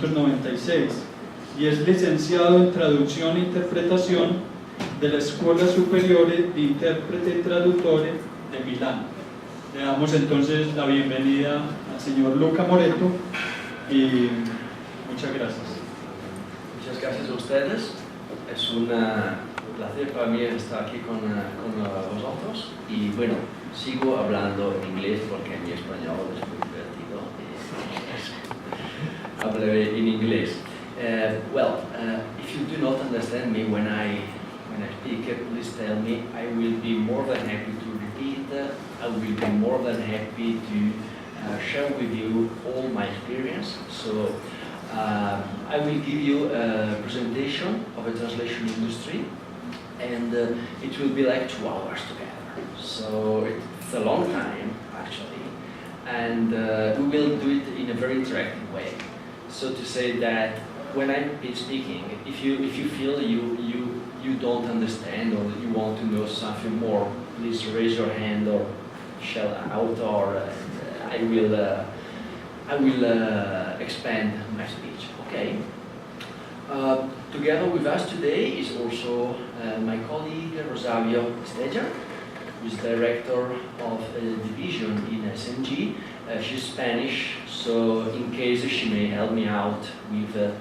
1996 y es licenciado en Traduzione e Interpretación de la Scuola Superiore di Interprete e Traduttore de Milán. Le damos entonces la bienvenida al señor Luca Moretto y muchas gracias. Muchas gracias a ustedes. Es un placer para mí estar aquí con vosotros y bueno, sigo hablando en inglés porque mi español es muy divertido y hablaré en inglés. If you do not understand me when I speak, please tell me. I will be more than happy to repeat. I will be more than happy to share with you all my experience. So I will give you a presentation of the translation industry, and it will be like 2 hours together. So it's a long time actually, and we will do it in a very interactive way. So to say that when I'm speaking, if you feel you don't understand or you want to know something more, please raise your hand or shout out, or I will expand my speech. Okay. Together with us today is also my colleague Rosario Esteja, who is director of a division in SNG. She's Spanish, so in case she may help me out with a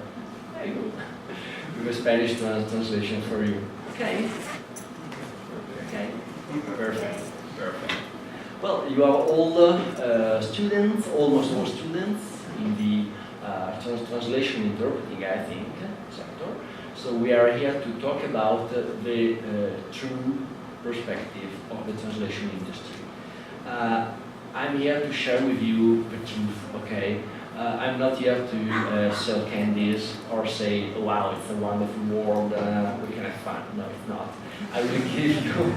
Spanish translation for you. Okay? Okay? Perfect. Perfect. Well, you are all students, almost all students in the translation interpreting, I think, sector. So we are here to talk about the true perspective of the translation industry. I'm here to share with you the truth, okay? I'm not here to sell candies or say, wow, it's a wonderful world, we can have fun. No, it's not. I will give you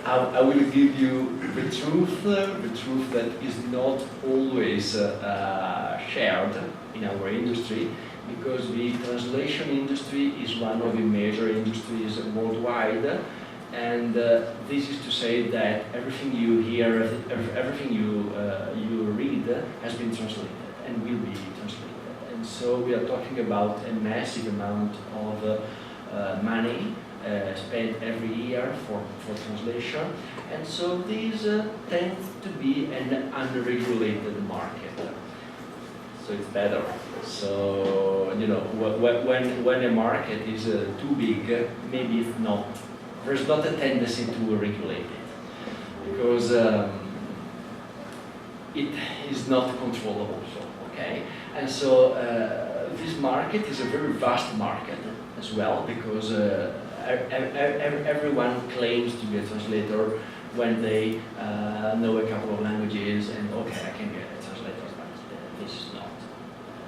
I will give you the truth that is not always shared in our industry, because the translation industry is one of the major industries worldwide, and this is to say that everything you hear, everything you read has been translated and will be translated. And so we are talking about a massive amount of money spent every year for translation, and so this tends to be an unregulated market. So it's better. So you know, when a market is too big, maybe it's not. There's not a tendency to regulate it, because it is not controllable. So, okay, and so this market is a very vast market as well, because everyone claims to be a translator when they know a couple of languages, and okay, I can be a translator, but this is not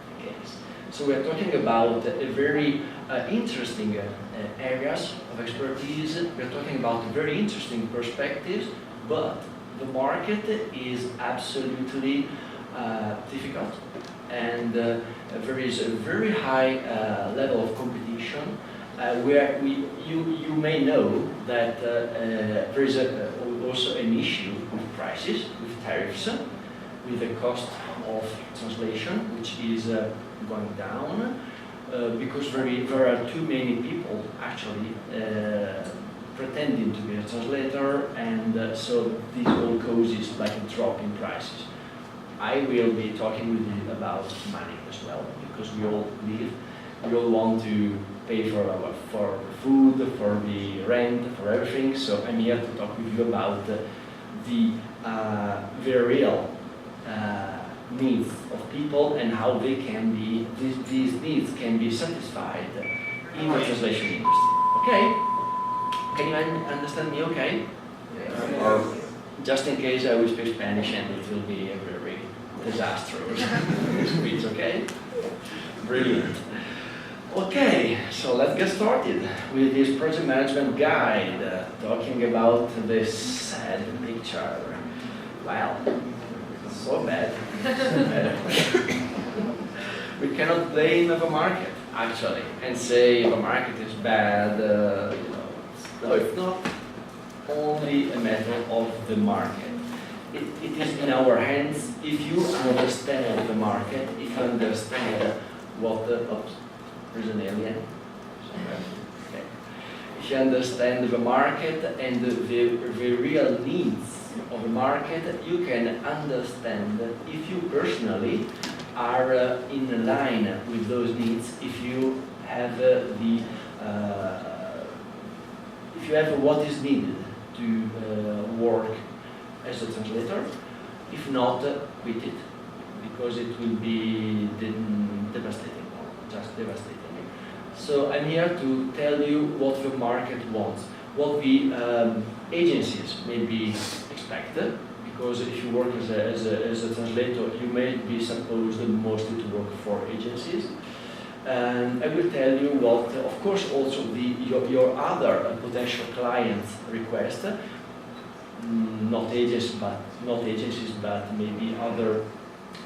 the case. So we're talking about a very interesting areas of expertise. We're talking about very interesting perspectives, but the market is absolutely difficult, and there is a very high level of competition, where you may know that there is also an issue with prices, with tariffs, with the cost of translation, which is going down, because there are too many people actually pretending to be a translator, and so this all causes like a drop in prices. I will be talking with you about money as well, because we all live, we all want to pay for food, for the rent, for everything. So I'm here to talk with you about the real needs of people and how they can be, these needs can be satisfied in the translation industry. Okay? Can you understand me okay? Yeah. Or just in case I will speak Spanish and it will be a very disastrous speech, okay? Brilliant. Okay, so let's get started with this project management guide, talking about this sad picture. Wow, so bad. We cannot blame the market, actually, and say the market is bad. No, it's not only a matter of the market. it is in our hands if you understand the market, if you understand what the... Oops, there's an alien. Okay. If you understand the market and the real needs of the market, you can understand if you personally are in line with those needs, if you have what is needed to work as a translator. If not, quit it, because it will be devastating, just devastating. So I'm here to tell you what the market wants, what the agencies maybe expect, because if you work as a translator, you may be supposed mostly to work for agencies. And I will tell you what, of course, also your other potential clients request, not agencies, but maybe other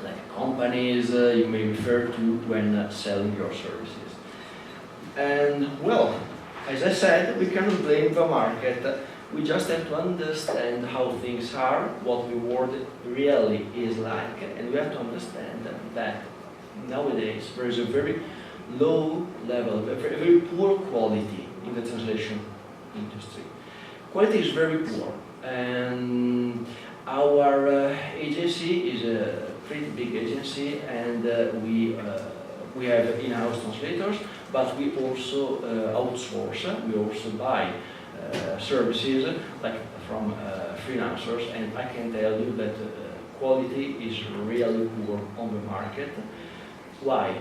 like companies you may refer to when selling your services. And well, as I said, we cannot blame the market. We just have to understand how things are, what the world really is like, and we have to understand that nowadays there is a very low level, a very poor quality in the translation industry. Quality is very poor, and our agency is a pretty big agency, and we have in-house translators, but we also outsource, we also buy services like from freelancers, and I can tell you that quality is really poor on the market. Why?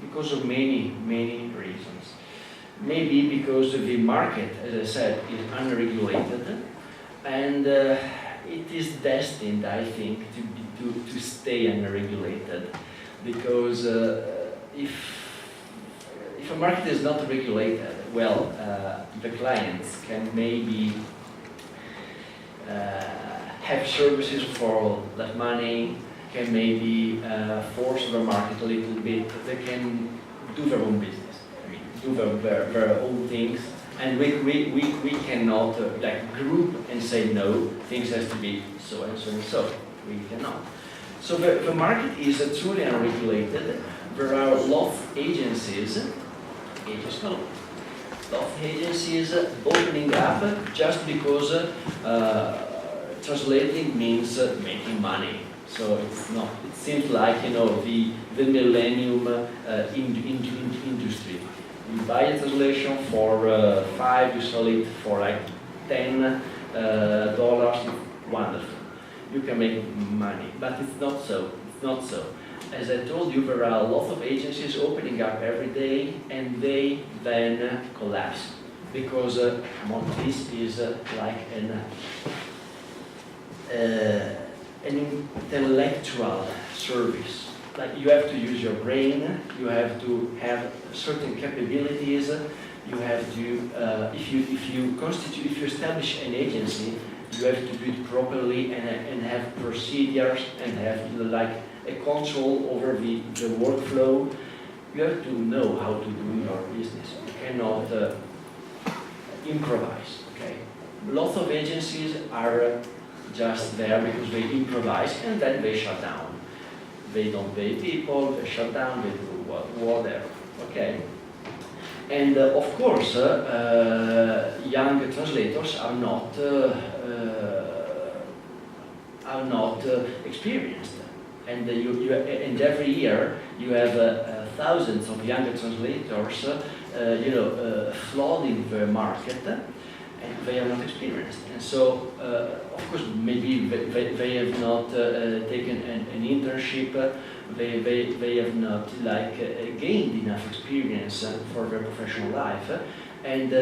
Because of many reasons. Maybe because the market, as I said, is unregulated, and it is destined, I think, to stay unregulated. Because if a market is not regulated, well, the clients can maybe have services for that money, can maybe force the market a little bit. They can do their own business, I mean, do their own things, and we cannot like group and say no, things has to be so and so and so. We cannot. So the market is truly unregulated. There are lots of agencies opening up just because translating means making money. So it's not. It seems like, you know, the millennium industry. You buy a translation for 5, you sell it for like $10. Wonderful. You can make money, but it's not so. It's not so. As I told you, there are lots of agencies opening up every day, and they then collapse because this is like an intellectual service. Like, you have to use your brain, you have to have certain capabilities, you have to, if you establish an agency, you have to do it properly and have procedures and have like a control over the workflow. You have to know how to do your business. You cannot improvise, okay? Lots of agencies are just there because they improvise and then they shut down. They don't pay people, they shut down, they do whatever, okay? And of course, young translators are not experienced, and and every year you have thousands of younger translators, flooding the market, and they are not experienced. And so, of course, maybe they have not taken an internship. They have not gained enough experience for their professional life, and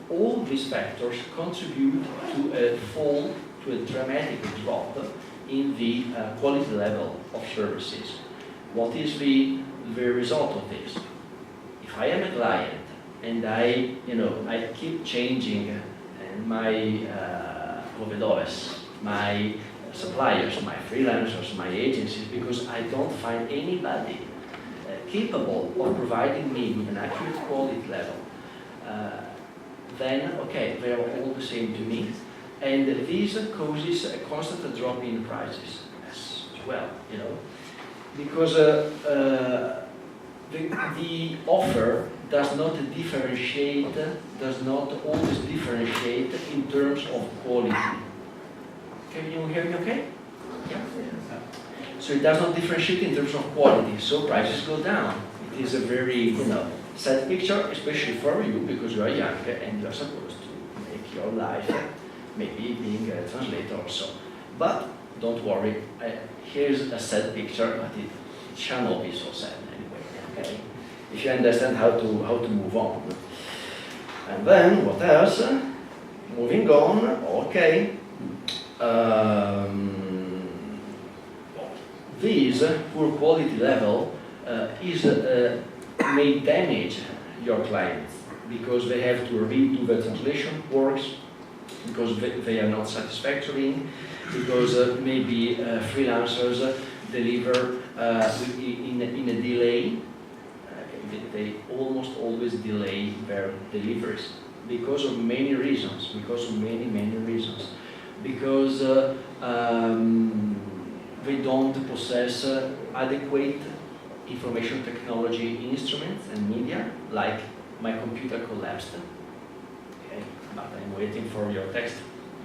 all these factors contribute to a dramatic drop in the quality level of services. What is the result of this? If I am a client and I keep changing my proveedores, my suppliers, my freelancers, my agencies, because I don't find anybody capable of providing me with an accurate quality level, then okay, they are all the same to me, And this causes a constant drop in prices as well, you know, because the offer does not differentiate, does not always differentiate in terms of quality. Can you hear me okay? Yeah. So it does not differentiate in terms of quality, so prices go down. It is a very, you know, sad picture, especially for you, because you are young and you are supposed to make your life maybe being a translator or so. But don't worry, here's a sad picture, but it shall not be so sad anyway. Okay? If you understand how to move on. And then what else? Moving on, okay. This poor quality level may damage your clients because they have to redo the translation works, because they are not satisfactory, because maybe freelancers deliver in a delay. They almost always delay their deliveries because of many reasons, because they don't possess adequate information technology instruments and media, like my computer collapsed. Okay, but I'm waiting for your text.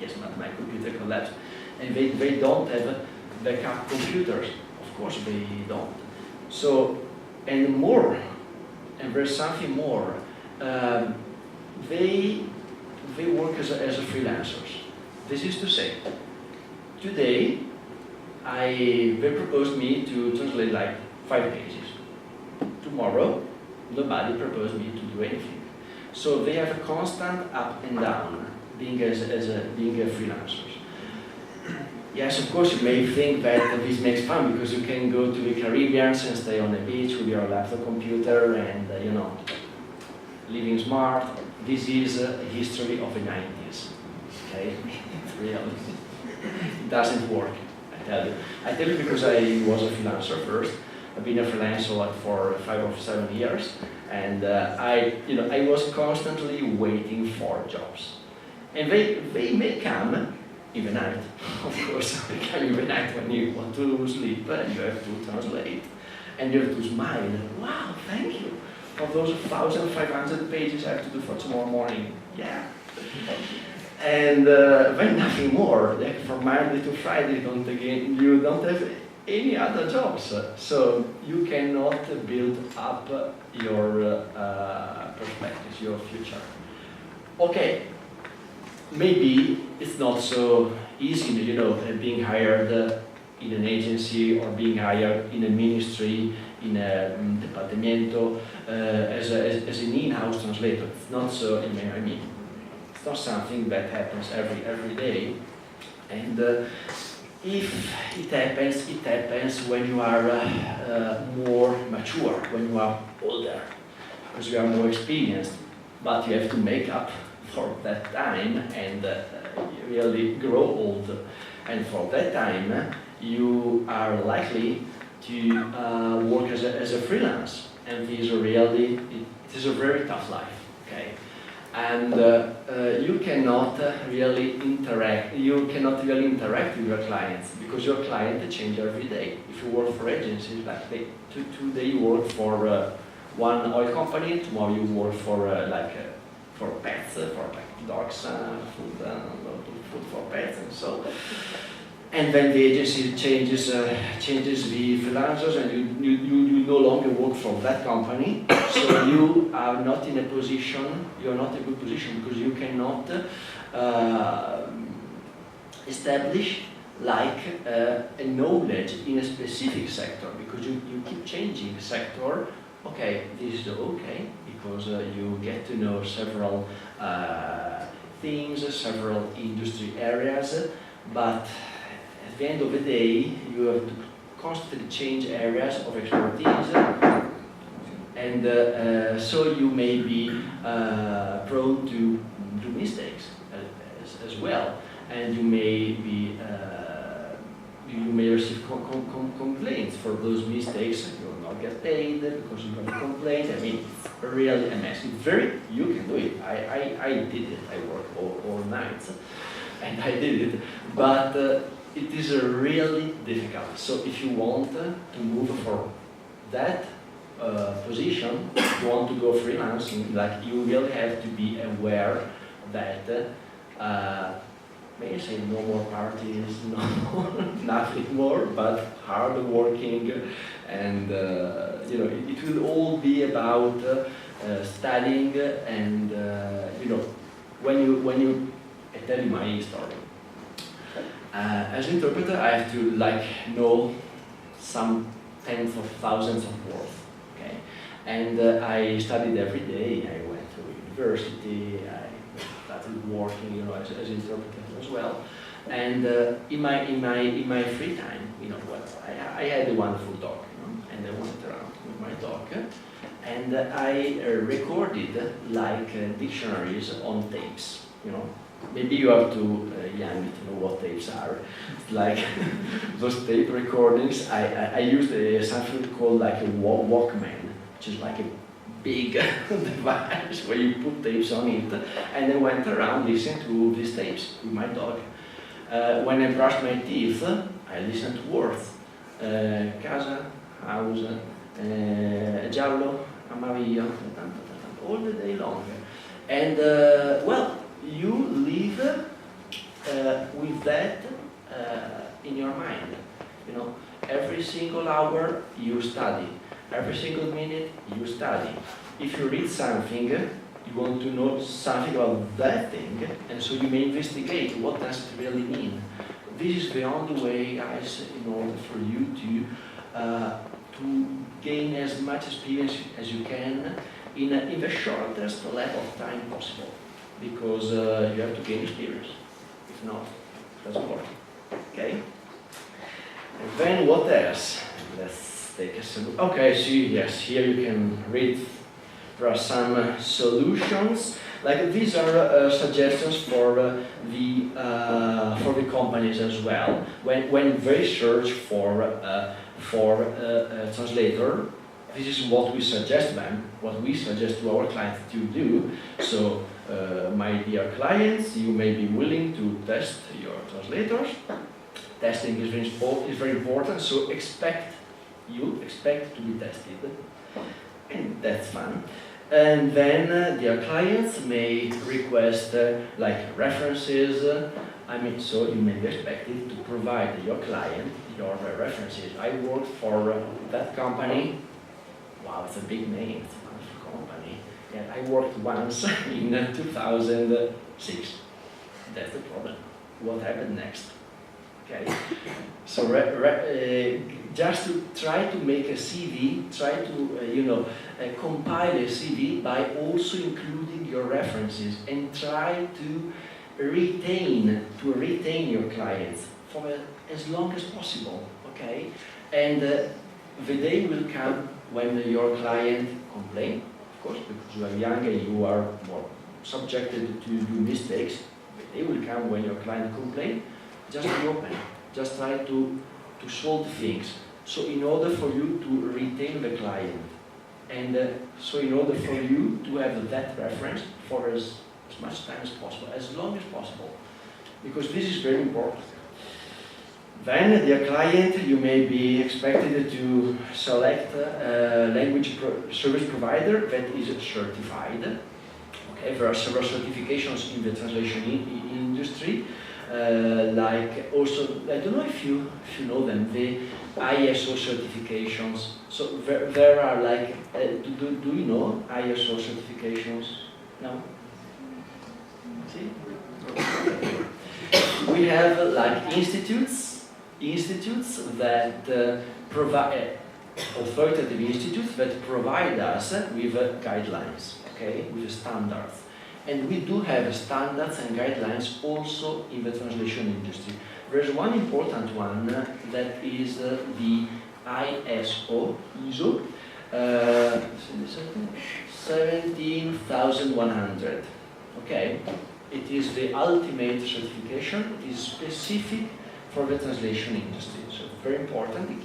Yes, but my computer collapsed. And they don't have backup computers. Of course they don't. So, and more, and there's something more. They work as a freelancers. This is to say, today, they proposed me to translate like 5 pages. Tomorrow, nobody proposed me to do anything. So they have a constant up and down, being a freelancers. Yes, of course, you may think that this makes fun because you can go to the Caribbean and stay on the beach with your laptop computer and, you know, living smart. This is a history of the 90s. Okay, really, it doesn't work. I tell you because I was a freelancer first. I've been a freelancer for 5 or 7 years, and I was constantly waiting for jobs, and they may come in the night. Of course, they come in the night when you want to sleep and you have to translate, and you have to smile. Wow, thank you for those 1,500 pages I have to do for tomorrow morning. Yeah. And then nothing more. Like from Monday to Friday, you don't have any other jobs. So you cannot build up your perspectives, your future. Okay, maybe it's not so easy, you know, being hired in an agency or being hired in a ministry, in a departamento, as an in-house translator. It's not so, I mean, it's not something that happens every day, and if it happens when you are more mature, when you are older, because you are more experienced. But you have to make up for that time and really grow old. And for that time, you are likely to work as a freelance, and it is a very tough life. Okay. And you cannot really interact with your clients because your client change every day. If you work for agencies, like today you work for one oil company, tomorrow you work for for pets, for like dogs, food for pets, and so. And then the agency changes the freelancers, and you no longer work for that company. So you are not in a position. You are not in a good position because you cannot establish like a knowledge in a specific sector because you keep changing sector. Okay, this is okay because you get to know several things, several industry areas, but at the end of the day, you have to constantly change areas of expertise, and so you may be prone to do mistakes as well, and you may be you may receive complaints for those mistakes. You will not get paid because you have a complaint. I mean, it's really a mess. You can do it. I did it. I worked all nights. and I did it, but it is really difficult. So if you want to move for that position, if you want to go freelancing, like you will have to be aware that may I say no more parties, nothing more, but hard working, and you know, it will all be about studying, and you know, when you I tell you my story. As an interpreter, I have to like know some tens of thousands of words, okay? And I studied every day. I went to university. I started working, you know, as an interpreter as well. And in my free time, you know, well, I had a wonderful dog, you know, and I went around with my dog, and I recorded like dictionaries on tapes, you know. Maybe you are too young to know what tapes are. Like those tape recordings, I used something called like a Walkman, which is like a big device where you put tapes on it, and I went around listening to these tapes with my dog. When I brushed my teeth, I listened to words. Casa, house, giallo, amarillo, all the day long. And well, you live with that in your mind. You know, every single hour you study, every single minute you study. If you read something, you want to know something about that thing, and so you may investigate what does it really mean. This is the only way, guys, in order for you to gain as much experience as you can in the shortest level of time possible. Because you have to gain experience. If not, it doesn't work. Okay? And then what else? Let's take a solution. Okay, see, yes, here you can read. There are some solutions. Like these are suggestions for the companies as well. When they search for a translator, this is what we suggest them, what we suggest to our clients to do. So, my dear clients, you may be willing to test your translators. Testing is very important, so expect to be tested, and that's fun. And then dear clients may request like references. I mean, so you may be expected to provide your client your references. I worked for that company. Wow, it's a big name, it's a wonderful company. And I worked once in 2006. That's the problem. What happened next? Okay. So just to try to make a CV, try to compile a CV by also including your references, and try to retain your clients for as long as possible. Okay. And the day will come when your client complains, of course, because you are young and you are more subjected to do mistakes. The day will come when your client complains. Just be open. Just try to solve things. So in order for you to retain the client, and so in order for you to have that reference for as much time as possible, as long as possible, because this is very important. Then, dear client, you may be expected to select a language service provider that is certified. Okay, there are several certifications in the translation industry, like also, I don't know if you know them, the ISO certifications. So there are like, do you know ISO certifications? No? See? We have like institutes that provide, authoritative institutes that provide us with guidelines, okay, with standards. And we do have standards and guidelines also in the translation industry. There's one important one that is the ISO, 17100, okay? It is the ultimate certification. It is specific for the translation industry. So very important. It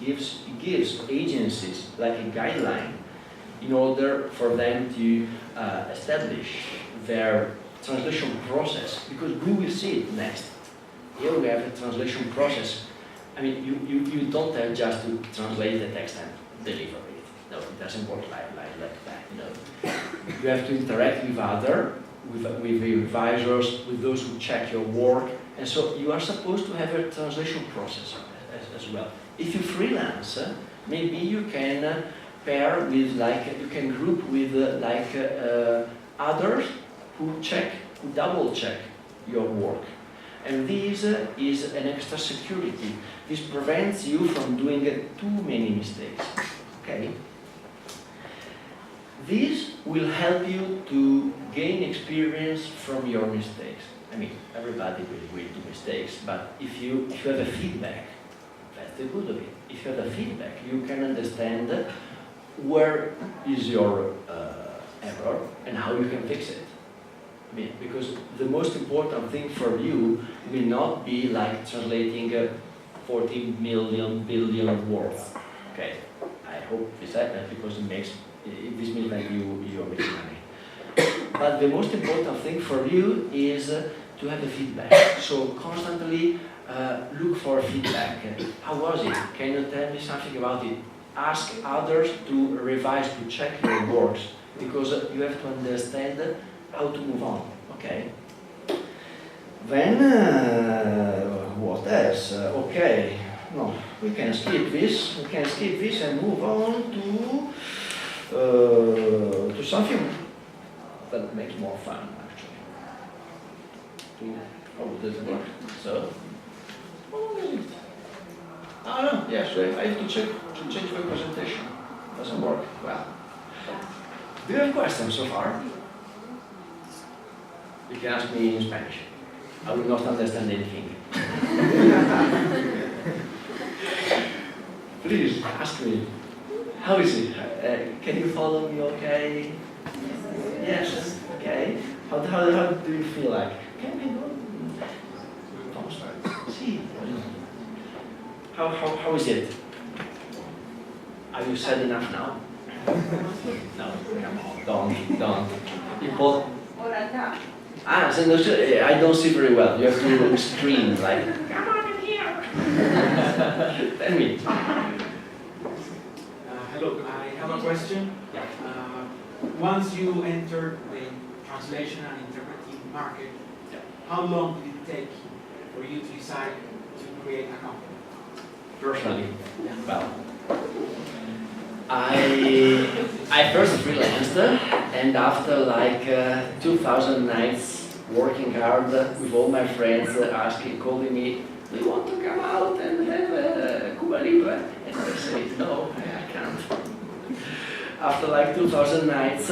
gives agencies like a guideline in order for them to establish their translation process, because we will see it next. here we have a translation process. I mean, you don't have just to translate the text and deliver it. No, it doesn't work like that, you know. You have to interact with with the revisors, with those who check your work, and so you are supposed to have a translation process as well. If you freelance, maybe you can pair with, like, you can group with others who double check your work. And this is an extra security. This prevents you from doing too many mistakes, okay? This will help you to gain experience from your mistakes. I mean, everybody will do mistakes, but if you have a feedback, that's the good of it. If you have a feedback, you can understand where is your error and how you can fix it. I mean, because the most important thing for you will not be like translating 40 billion words. Okay, I hope this happens because this means that you are making money. But the most important thing for you is to have the feedback. So constantly look for feedback. How was it? Can you tell me something about it? Ask others to revise, to check your works, because you have to understand how to move on, okay? Then, what else? Okay, no, we can skip this. We can skip this and move on to something that makes more fun, actually. Oh, does it work? So, oh no, yes, I have to change my presentation. Doesn't work. Well, do you have questions so far? You can ask me in Spanish. I will not understand anything. Please, ask me. How is it? Can you follow me okay? Yes, okay. How do you feel like? Can we go? See. How is it? Are you sad enough now? No, come on, don't. You both. So no, I don't see very well. You have to scream like, come on in here. Tell me. Hello, I have a question. Yeah. Once you enter the translation and interpreting market, how long did it take for you to decide to create a company? Personally, well, I first freelanced, and after like 2,000 nights working hard with all my friends, calling me, do you want to come out and have Cuba Libre? And I said, no, I can't. After like 2,000 nights,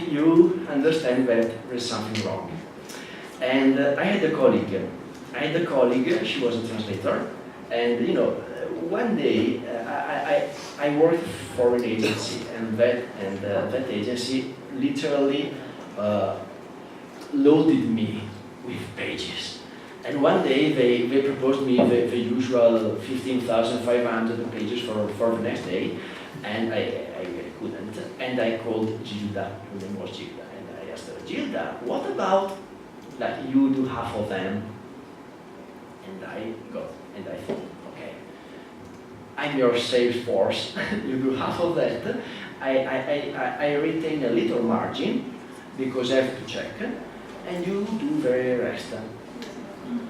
you understand that there is something wrong. And I had a colleague, she was a translator, and you know, one day I worked for an agency, and that agency literally loaded me with pages. And one day they proposed me the usual 15,500 pages for the next day, and I couldn't. And I called Gilda, her name was Gilda, and I asked her, Gilda, what about like you do half of them? And I thought, okay, I'm your sales force, you do half of that. I retain a little margin because I have to check, and you do the rest.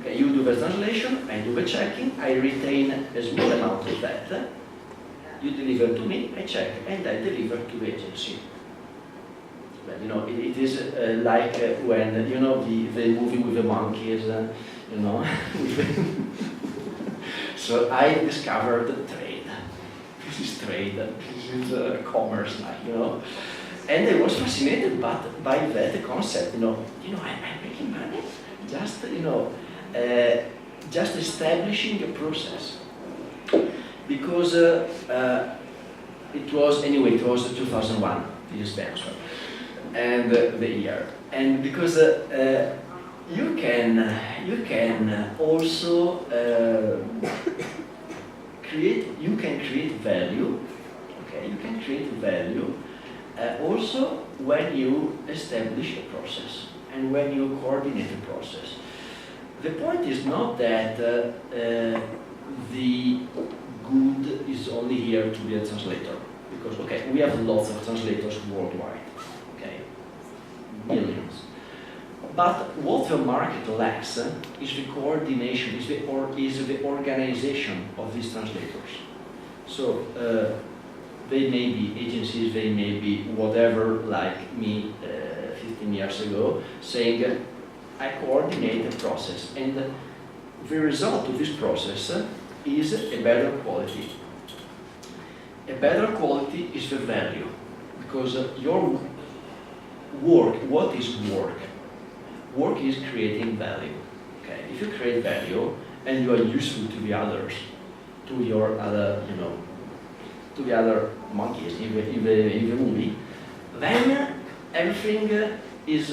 Okay, you do the translation, I do the checking, I retain a small amount of that. You deliver to me, I check, and I deliver to the agency. But you know, it is like when you know the movie with the monkeys, you know. So I discovered trade. This is trade. This is commerce, like, you know. And I was fascinated by that concept. You know, I'm making money. Just just establishing a process. Because it was 2001. This is the answer, and the year. And because you can also create value. Okay, you can create value also when you establish a process and when you coordinate a process. the point is not that the good is only here to be a translator, because okay, we have lots of translators worldwide, okay, millions. But what the market lacks is the coordination, is the organization of these translators. So they may be agencies, they may be whatever, like me 15 years ago, saying I coordinate a process, and the result of this process is a better quality. A better quality is the value, because your work, what is work? Work is creating value. Okay, if you create value and you are useful to the others, to your other, to the other monkeys in the movie, then everything is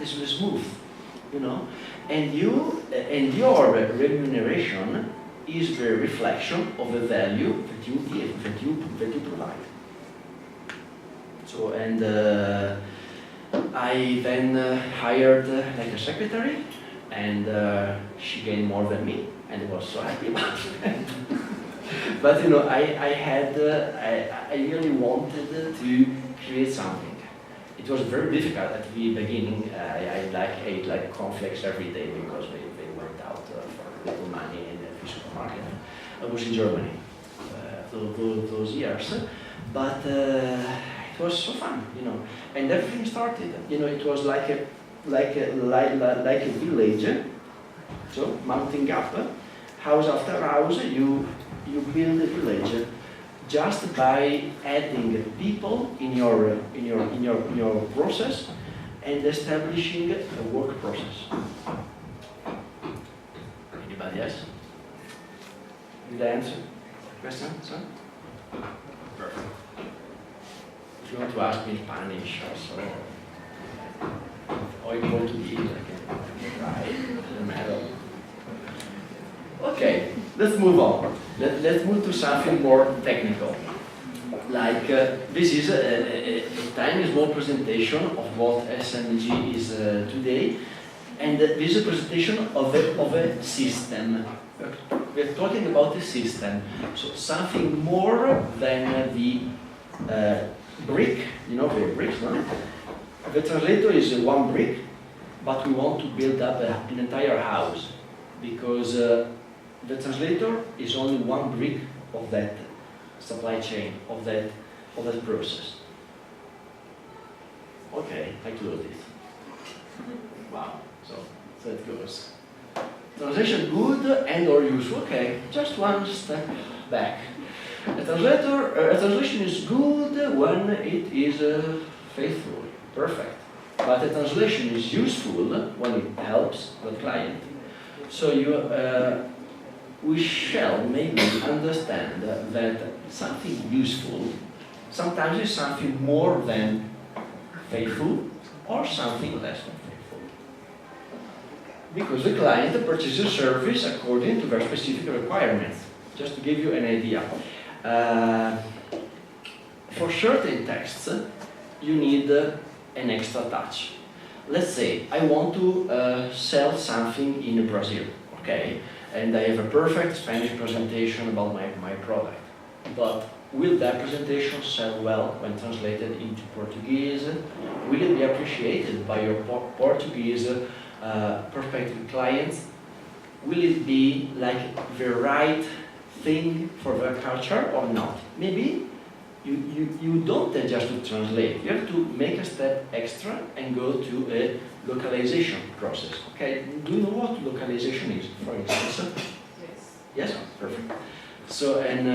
smooth, and your remuneration is the reflection of the value that you give, that you provide. So, and I then hired like a secretary, and she gained more than me, and was so happy about it. But I really wanted to create something. It was very difficult at the beginning. I ate like cornflakes every day because they went out for little money in the supermarket. I was in Germany those years, but it was so fun, and everything started. It was like a village. So mounting up, house after house, you build a village just by adding people in your process and establishing a work process. Anybody else? Did I answer the question, sir? Perfect. If you want to ask me in Spanish also, or in Portuguese, I can try. Doesn't matter. Okay, let's move on. Let's move to something more technical. Like this is a tiny small presentation of what SMG is today, and this is a presentation of a system. We're talking about a system, so something more than the brick. The bricks, no? The translator is one brick, but we want to build up an entire house, because the translator is only one brick of that supply chain, of that process. Okay, I close it. Wow, so it goes. Translation good and or useful. Okay, just one step back. A translation is good when it is faithful, perfect. But a translation is useful when it helps the client. So we shall maybe understand that something useful sometimes is something more than faithful or something less than faithful. Because the client purchases a service according to their specific requirements. Just to give you an idea. For certain texts, you need an extra touch. Let's say I want to sell something in Brazil, okay? And I have a perfect Spanish presentation about my product. But will that presentation sell well when translated into Portuguese? Will it be appreciated by your Portuguese prospective clients? Will it be like the right thing for their culture or not? Maybe you don't just to translate. You have to make a step extra and go to a localization process. Okay, do you know what localization is, for instance? Yes. Yes? Perfect. So an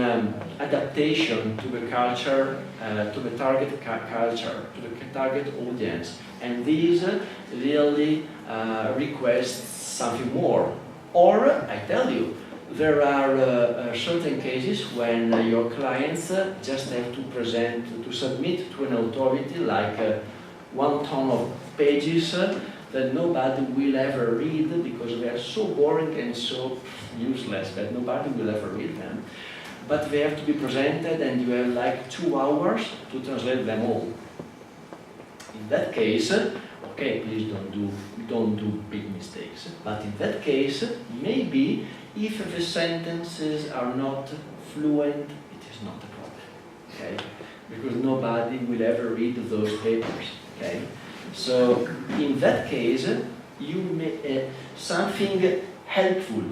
adaptation to the culture, to the target culture, to the target audience. And these really requests something more. Or, I tell you, there are certain cases when your clients just have to submit to an authority like 1 ton of pages that nobody will ever read because they are so boring and so useless that nobody will ever read them. But they have to be presented and you have like 2 hours to translate them all. In that case, Okay, please don't do big mistakes. But in that case, maybe if the sentences are not fluent, it is not a problem. Okay, because nobody will ever read those papers. Okay, so in that case, you may, something helpful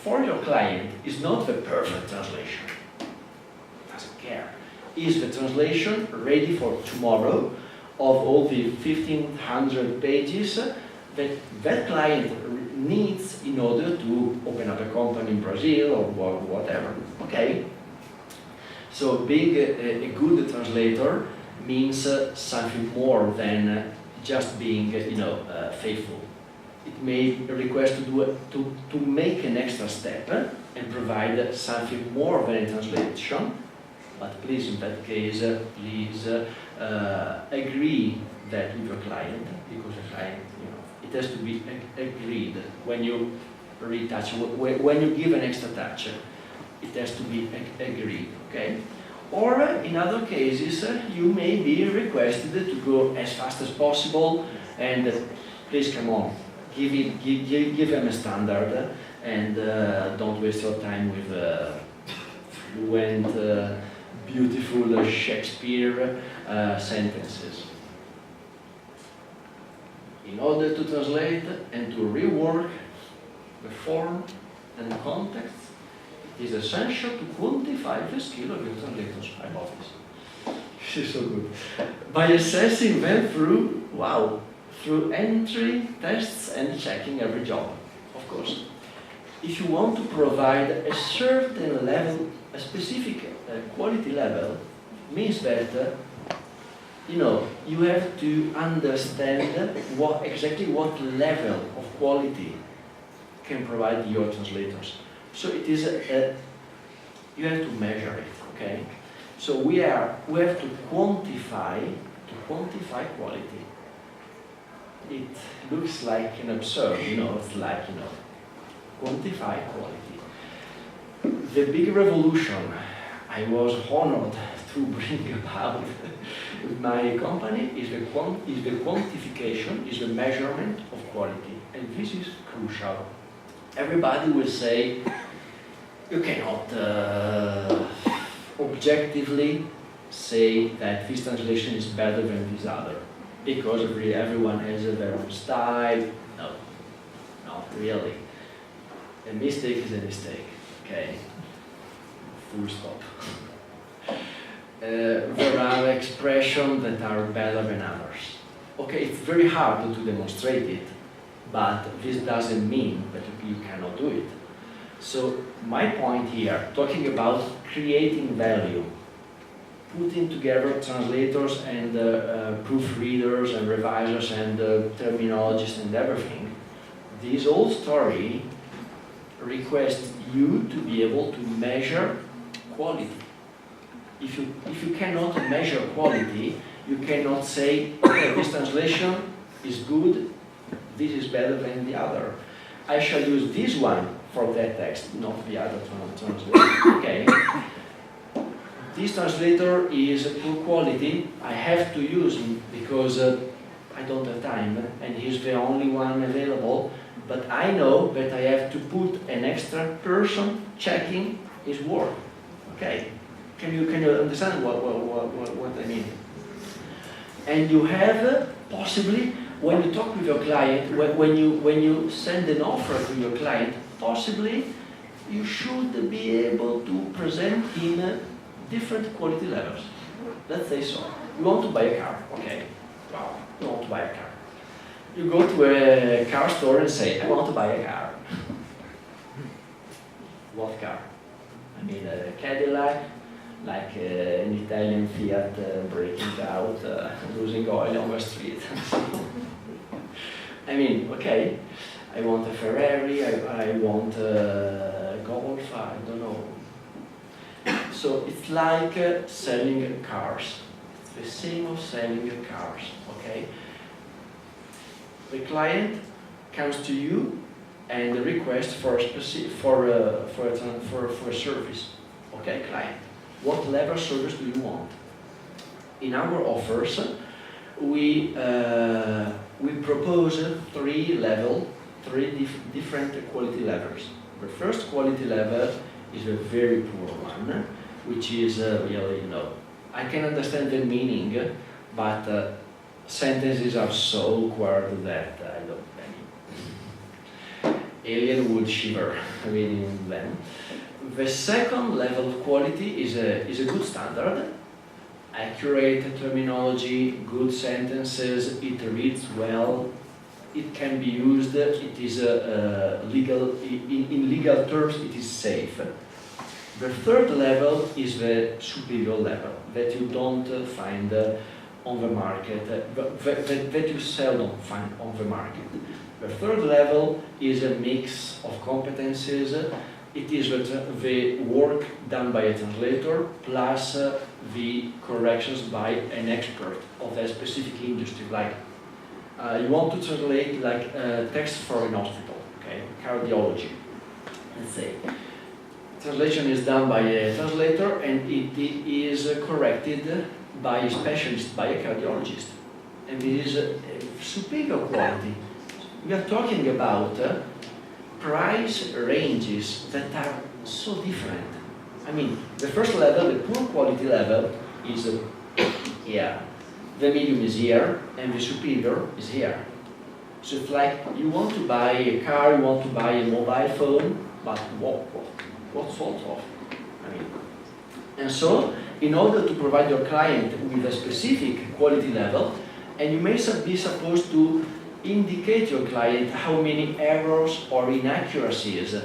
for your client is not the perfect translation. Doesn't care. Is the translation ready for tomorrow of all the 1,500 pages that that client needs in order to open up a company in Brazil or whatever? Okay. So being a good translator means something more than just being, faithful. It may request to make an extra step and provide something more than a translation. But please, in that case, please agree that with your client, because the client, it has to be agreed when you retouch, when you give an extra touch, it has to be agreed, okay? Or in other cases, you may be requested to go as fast as possible, and please come on, give them a standard, and don't waste your time with fluent, beautiful Shakespeare sentences. In order to translate and to rework the form and context, it is essential to quantify the skill of your translators. I love this. This is so good. By assessing them through entry, tests, and checking every job, of course. If you want to provide a certain level, a specific quality level, means that you have to understand exactly what level of quality can provide your translators. So it is you have to measure it, okay? So we have to quantify quality. It looks like an absurd, it's like quantify quality. The big revolution I was honored to bring about with my company is the quantification, is the measurement of quality, and this is crucial. Everybody will say you cannot objectively say that this translation is better than this other because everyone has their own style. No, not really. A mistake is a mistake. Okay. Full stop. There are expressions that are better than others. Okay, it's very hard to demonstrate it, but this doesn't mean that you cannot do it. So my point here, talking about creating value, putting together translators and proofreaders and revisers and terminologists and everything, this whole story requests you to be able to measure quality. If you cannot measure quality, you cannot say, okay, this translation is good, this is better than the other. I shall use this one for that text, not the other translation. Okay. This translator is poor quality. I have to use him because I don't have time, and he's the only one available. But I know that I have to put an extra person checking his work. Okay. Can you understand what I mean? And you have possibly, when you talk with your client, when you send an offer to your client, possibly you should be able to present him different quality levels. Let's say so. You want to buy a car, okay? Wow, you want to buy a car. You go to a car store and say, I want to buy a car. What car? I mean a Cadillac, like an Italian Fiat breaking out, losing oil on the street. I mean, okay, I want a Ferrari, I want a Golf, I don't know. So it's like selling cars. It's the same of selling cars, okay? The client comes to you and requests for a service. Okay, client, what level of service do you want? In our offers, we we propose three different quality levels. The first quality level is a very poor one, which is really, I can understand the meaning, but sentences are so awkward that I don't. Alien would shiver reading them. The second level of quality is a good standard. Accurate terminology, good sentences, it reads well, it can be used, it is legal, in legal terms it is safe. The third level is the superior level that you don't find on the market, that you seldom find on the market. The third level is a mix of competencies. It is the work done by a translator plus the corrections by an expert of a specific industry. Like you want to translate like text for an hospital, okay, cardiology, let's say. Translation is done by a translator and it is corrected by a specialist, by a cardiologist. And it is a superior quality. We are talking about price ranges that are so different. I mean, the first level, the poor quality level, is here. The medium is here, and the superior is here. So it's like you want to buy a car, you want to buy a mobile phone, but what sort of? I mean, and so, in order to provide your client with a specific quality level, and you may be supposed to indicate your client how many errors or inaccuracies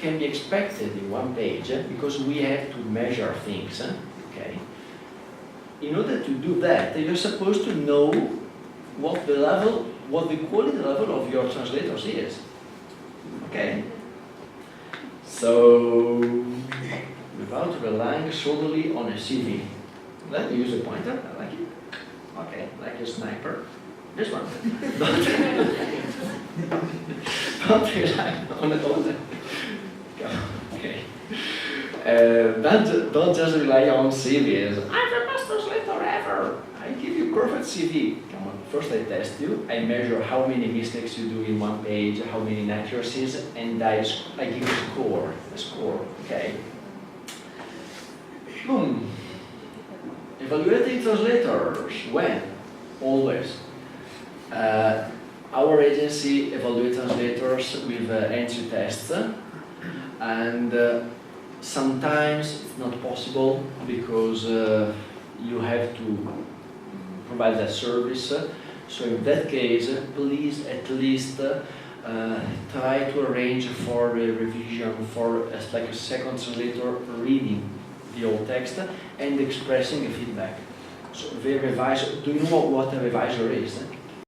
can be expected in one page, because we have to measure things, okay? In order to do that, you're supposed to know what the quality level of your translators is, okay? So, without relying solely on a CV, let me use a pointer, I like it, okay, like a sniper. This one. Don't rely on it. Okay. Don't just rely on CVs. I'm the best translator ever. I give you perfect CV. Come on. First I test you. I measure how many mistakes you do in one page, how many inaccuracies, and I give you a score. Okay. Boom. Evaluating translators. When? Always. Our agency evaluates translators with entry tests, and sometimes it's not possible because you have to provide that service. So in that case, please at least try to arrange for a revision, for like a second translator reading the old text and expressing a feedback. So the revisor, do you know what a revisor is?